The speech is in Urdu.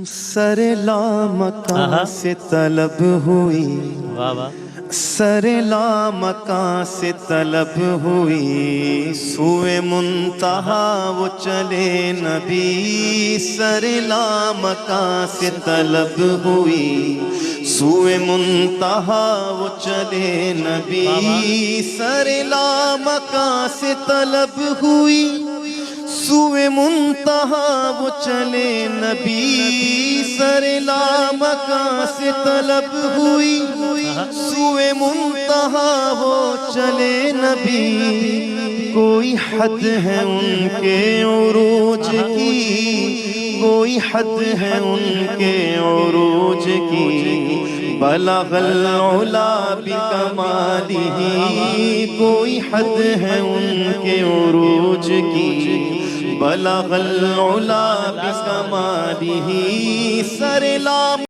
سر لامکاں سے طلب ہوئی، سر لامکاں سے طلب ہوئی، سوئے منتہا وہ چلے نبی۔ سر لامکاں سے طلب ہوئی، سوئے منتہا وہ چلے نبی۔ سر لامکاں سے طلب ہوئی، سوئے منتہا وہ چلے نبی۔ سر لامکاں سے طلب ہوئی، سوئے منتہا وہ چلے نبی۔ کوئی حد ہے ان کے عروج کی، کوئی حد ہے ان کے عروج کی، بلغ العلا بکمالہ۔ کوئی حد ہے ان کے عروج کی، بلغ العلا بکمالہ۔ سر